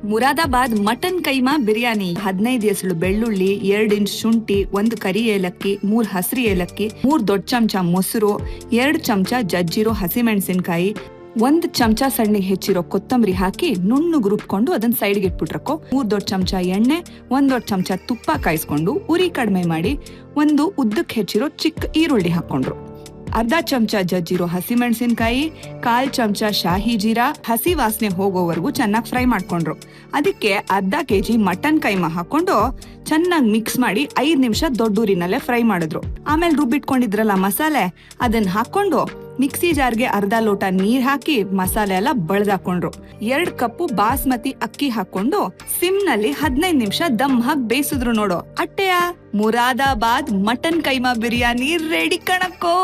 Moradabad mutton keema biryani 15 ಎಸಳು ಬೆಳ್ಳುಳ್ಳಿ, 2 inch ಶುಂಠಿ, 1 ಕರಿ ಏಲಕ್ಕಿ, 3 ಹಸಿರು ಏಲಕ್ಕಿ, 3 ದೊಡ್ಡ ಚಮಚ ಮೊಸರು, 2 ಚಮಚ ಜಜ್ಜಿರೋ ಹಸಿಮೆಣಸಿನಕಾಯಿ, 1 ಚಮಚ ಸಣ್ಣಗೆ ಹೆಚ್ಚಿರೋ ಕೊತ್ತಂಬರಿ ಹಾಕಿ ನುಣ್ಣಗೆ ರುಬ್ಕೊಂಡು ಅದನ್ನ ಸೈಡ್ಗೆ ಇಟ್ಬಿಟ್ರಕ್ಕೋ. 3 ದೊಡ್ಡ ಚಮಚ ಎಣ್ಣೆ, 1 ದೊಡ್ಡ ಚಮಚ ತುಪ್ಪ ಕಾಯಿಸ್ಕೊಂಡು ಉರಿ ಕಡಿಮೆ ಮಾಡಿ 1 ಉದ್ದಕ್ಕೆ ಹೆಚ್ಚಿರೋ ಚಿಕ್ಕ ಈರುಳ್ಳಿ ಹಾಕೊಂಡ್ರು. ಅರ್ಧ ಚಮಚ ಜಜ್ಜಿರೋ ಹಸಿಮೆಣಸಿನಕಾಯಿ, 1/4 ಚಮಚ ಶಾಹಿ ಜೀರಾ ಹಸಿ ವಾಸನೆ ಹೋಗೋವರೆಗೂ ಚೆನ್ನಾಗಿ ಫ್ರೈ ಮಾಡ್ಕೊಂಡ್ರು. ಅದಕ್ಕೆ ಅರ್ಧ ಕೆಜಿ ಮಟನ್ ಕೈಮಾ ಹಾಕೊಂಡು ಚೆನ್ನಾಗಿ ಮಿಕ್ಸ್ ಮಾಡಿ 5 ನಿಮಿಷ ದೊಡ್ಡೂರಿನಲ್ಲೇ ಫ್ರೈ ಮಾಡಿದ್ರು. ಆಮೇಲೆ ರುಬ್ಬಿಟ್ಕೊಂಡಿದ್ರಲ್ಲ ಮಸಾಲೆ, ಅದನ್ನ ಹಾಕೊಂಡು ಮಿಕ್ಸಿ ಜಾರ್ಗೆ ಅರ್ಧ ಲೋಟ ನೀರ್ ಹಾಕಿ ಮಸಾಲೆ ಎಲ್ಲ ಬಳ್ದಾಕೊಂಡ್ರು. 2 ಕಪ್ಪು ಬಾಸ್ಮತಿ ಅಕ್ಕಿ ಹಾಕೊಂಡು ಸಿಮ್ ನಲ್ಲಿ 15 ನಿಮಿಷ ದಮ್ ಹಾಕಿ ಬೇಯಿಸಿದ್ರು. ನೋಡು, ಅಟ್ಟೆಯ ಮುರಾದಾಬಾದ್ ಮಟನ್ ಕೈಮಾ ಬಿರಿಯಾನಿ ರೆಡಿ ಕಣಕ್ಕೋ.